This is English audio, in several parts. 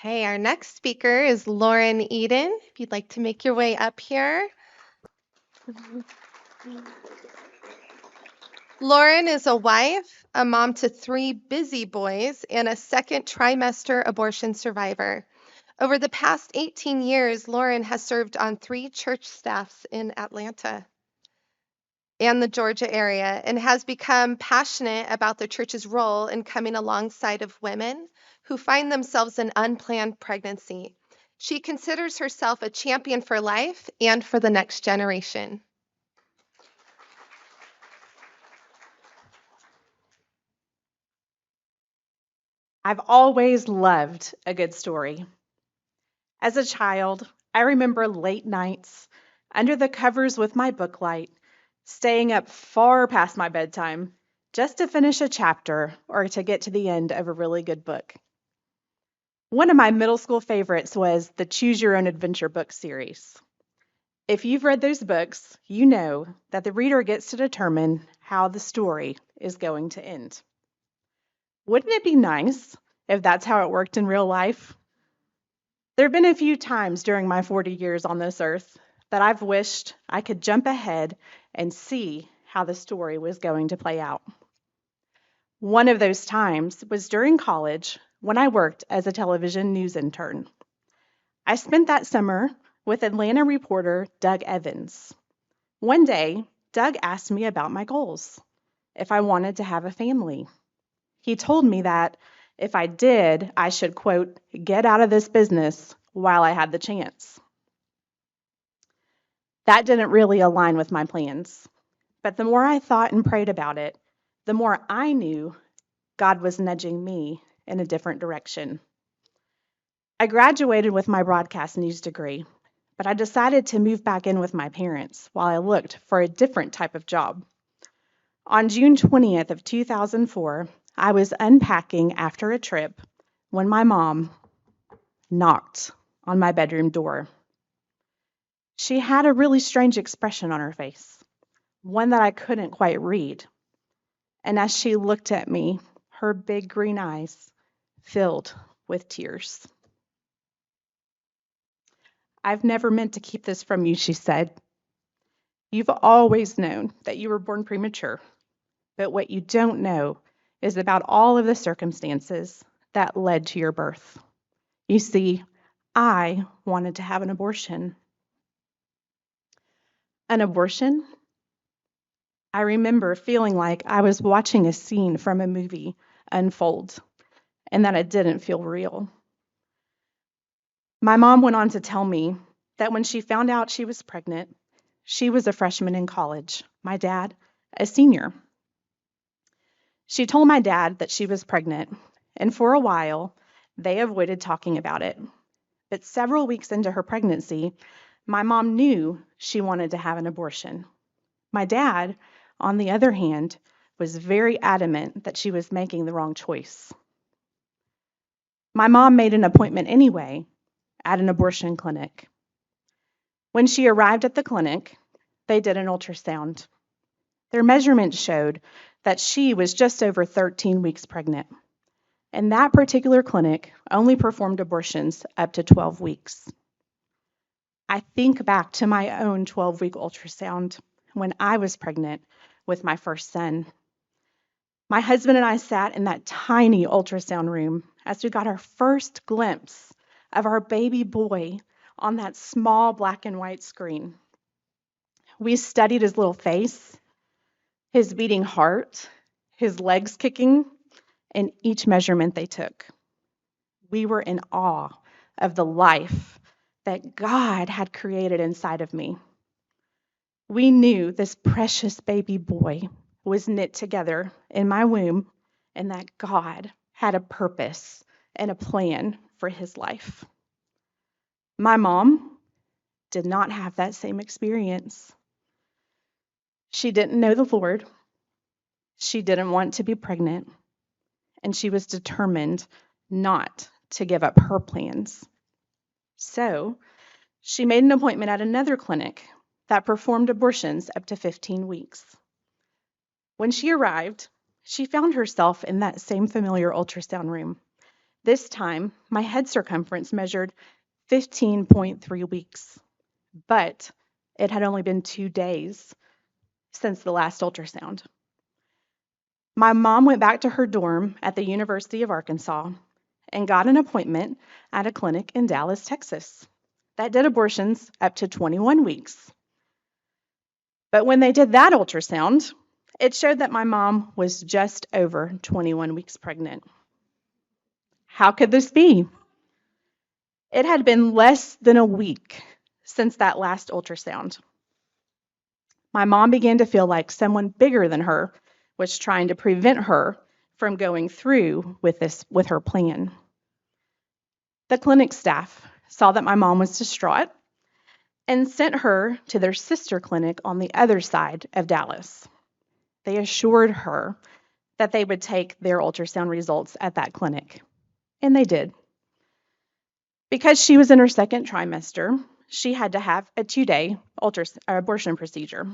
Okay, our next speaker is Lauren Eden. If you'd like to make your way up here. Lauren is a wife, a mom to three busy boys, and a second trimester abortion survivor. Over the past 18 years, Lauren has served on three church staffs in Atlanta and the Georgia area and has become passionate about the church's role in coming alongside of women who find themselves in unplanned pregnancy. She considers herself a champion for life and for the next generation. I've always loved a good story. As a child, I remember late nights under the covers with my book light, staying up far past my bedtime just to finish a chapter or to get to the end of a really good book. One of my middle school favorites was the Choose Your Own Adventure book series. If you've read those books, you know that the reader gets to determine how the story is going to end. Wouldn't it be nice if that's how it worked in real life? There have been a few times during my 40 years on this earth that I've wished I could jump ahead and see how the story was going to play out. One of those times was during college when I worked as a television news intern. I spent that summer with Atlanta reporter Doug Evans. One day, Doug asked me about my goals, if I wanted to have a family. He told me that if I did, I should, quote, get out of this business while I had the chance. That didn't really align with my plans. But the more I thought and prayed about it, the more I knew God was nudging me in a different direction. I graduated with my broadcast news degree, but I decided to move back in with my parents while I looked for a different type of job. On June 20th of 2004, I was unpacking after a trip when my mom knocked on my bedroom door. She had a really strange expression on her face, one that I couldn't quite read. And as she looked at me, her big green eyes filled with tears. I've never meant to keep this from you, she said. You've always known that you were born premature, but what you don't know is about all of the circumstances that led to your birth. You see, I wanted to have an abortion. An abortion? I remember feeling like I was watching a scene from a movie unfold and that it didn't feel real. My mom went on to tell me that when she found out she was pregnant, she was a freshman in college, my dad, a senior. She told my dad that she was pregnant, and for a while, they avoided talking about it. But several weeks into her pregnancy, my mom knew she wanted to have an abortion. My dad, on the other hand, was very adamant that she was making the wrong choice. My mom made an appointment anyway at an abortion clinic. When she arrived at the clinic, they did an ultrasound. Their measurements showed that she was just over 13 weeks pregnant. And that particular clinic only performed abortions up to 12 weeks. I think back to my own 12-week ultrasound when I was pregnant with my first son. My husband and I sat in that tiny ultrasound room as we got our first glimpse of our baby boy on that small black and white screen. We studied his little face, his beating heart, his legs kicking, and each measurement they took. We were in awe of the life that God had created inside of me. We knew this precious baby boy was knit together in my womb and that God had a purpose and a plan for his life. My mom did not have that same experience. She didn't know the Lord. She didn't want to be pregnant, and she was determined not to give up her plans. So she made an appointment at another clinic that performed abortions up to 15 weeks. When she arrived, she found herself in that same familiar ultrasound room, This time, my head circumference measured 15.3 weeks, but it had only been 2 days since the last ultrasound. My mom went back to her dorm at the University of Arkansas and got an appointment at a clinic in Dallas, Texas, that did abortions up to 21 weeks. But when they did that ultrasound, it showed that my mom was just over 21 weeks pregnant. How could this be? It had been less than a week since that last ultrasound. My mom began to feel like someone bigger than her was trying to prevent her from going through with her plan. The clinic staff saw that my mom was distraught and sent her to their sister clinic on the other side of Dallas. They assured her that they would take their ultrasound results at that clinic, and they did. Because she was in her second trimester, she had to have a 2-day abortion procedure.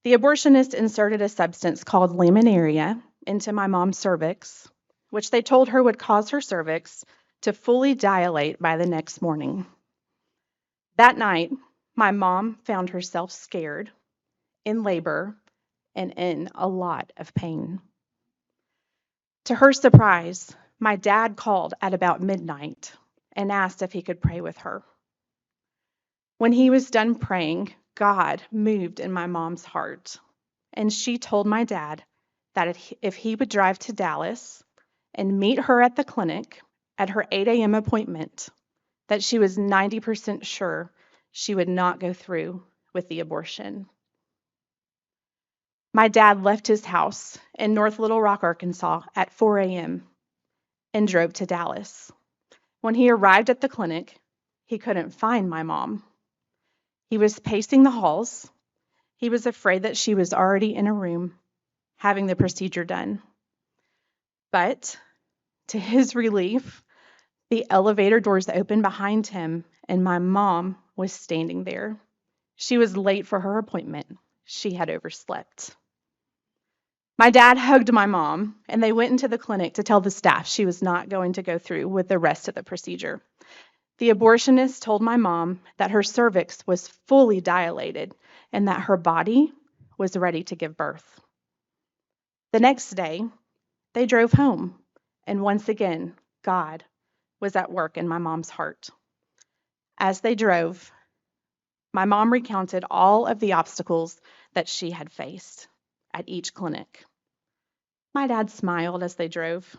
The abortionist inserted a substance called laminaria into my mom's cervix, which they told her would cause her cervix to fully dilate by the next morning. That night, my mom found herself scared, in labor, and in a lot of pain. To her surprise, my dad called at about midnight and asked if he could pray with her. When he was done praying, God moved in my mom's heart, and she told my dad that if he would drive to Dallas and meet her at the clinic at her 8 a.m. appointment, that she was 90% sure she would not go through with the abortion. My dad left his house in North Little Rock, Arkansas at 4 a.m. and drove to Dallas. When he arrived at the clinic, he couldn't find my mom. He was pacing the halls. He was afraid that she was already in a room having the procedure done. But to his relief, the elevator doors opened behind him, and my mom was standing there. She was late for her appointment. She had overslept. My dad hugged my mom, and they went into the clinic to tell the staff she was not going to go through with the rest of the procedure. The abortionist told my mom that her cervix was fully dilated and that her body was ready to give birth. The next day, they drove home, and once again, God was at work in my mom's heart. As they drove, my mom recounted all of the obstacles that she had faced at each clinic. My dad smiled as they drove.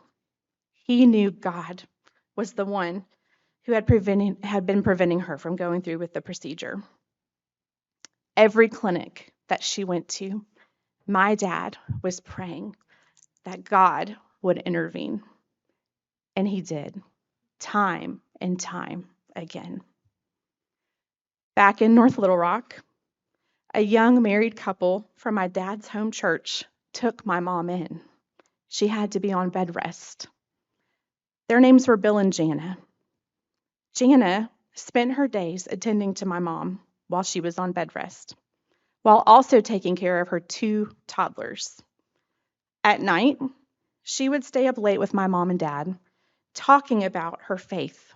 He knew God was the one who had been preventing her from going through with the procedure. Every clinic that she went to, my dad was praying that God would intervene. And he did, time and time again. Back in North Little Rock, a young married couple from my dad's home church took my mom in. She had to be on bed rest. Their names were Bill and Jana. Jana spent her days attending to my mom while she was on bed rest, while also taking care of her 2 toddlers. At night, she would stay up late with my mom and dad, talking about her faith,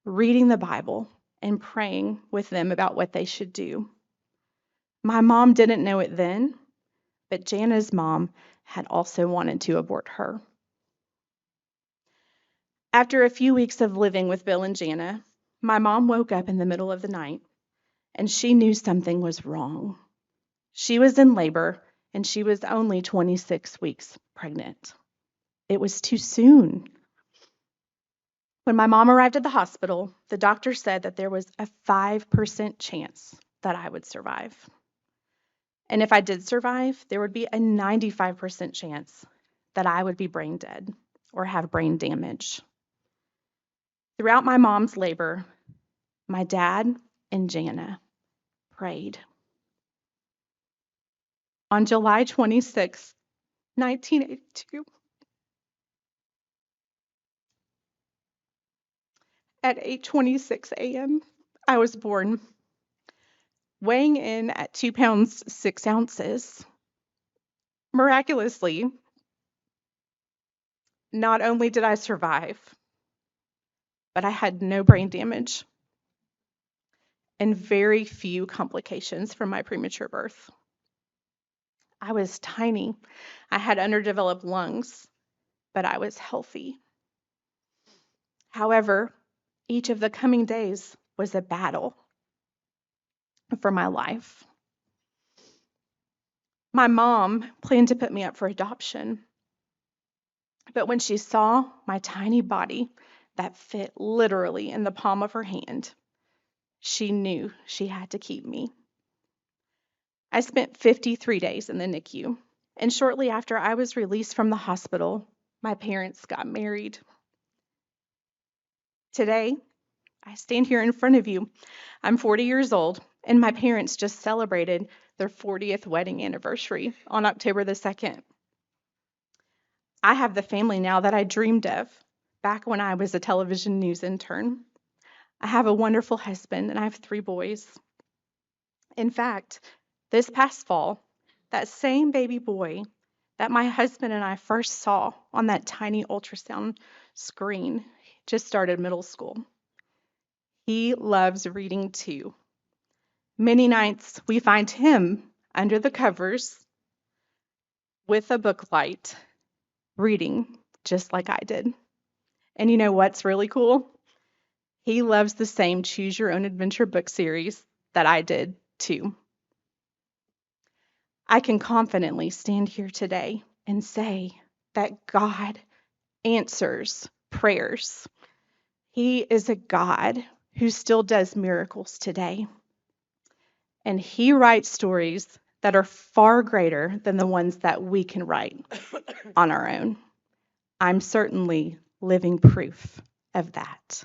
reading the Bible, and praying with them about what they should do. My mom didn't know it then, but Jana's mom had also wanted to abort her. After a few weeks of living with Bill and Jana, my mom woke up in the middle of the night, and she knew something was wrong. She was in labor, and she was only 26 weeks pregnant. It was too soon. When my mom arrived at the hospital, the doctor said that there was a 5% chance that I would survive. And if I did survive, there would be a 95% chance that I would be brain dead or have brain damage. Throughout my mom's labor, my dad and Jana prayed. On July 26, 1982, at 8:26 a.m., I was born, weighing in at 2 pounds 6 ounces. Miraculously, Not only did I survive, but I had no brain damage and very few complications from my premature birth. I was tiny. I had underdeveloped lungs, but I was healthy. However, each of the coming days was a battle for my life. My mom planned to put me up for adoption, but when she saw my tiny body that fit literally in the palm of her hand, she knew she had to keep me. I spent 53 days in the NICU, and shortly after I was released from the hospital, my parents got married. Today, I stand here in front of you. I'm 40 years old, and my parents just celebrated their 40th wedding anniversary on October the 2nd. I have the family now that I dreamed of back when I was a television news intern. I have a wonderful husband, and I have 3 boys. In fact, this past fall, that same baby boy that my husband and I first saw on that tiny ultrasound screen just started middle school. He loves reading too. Many nights we find him under the covers with a book light, reading just like I did. And you know what's really cool? He loves the same Choose Your Own Adventure book series that I did too. I can confidently stand here today and say that God answers prayers. He is a God who still does miracles today. And He writes stories that are far greater than the ones that we can write on our own. I'm certainly living proof of that.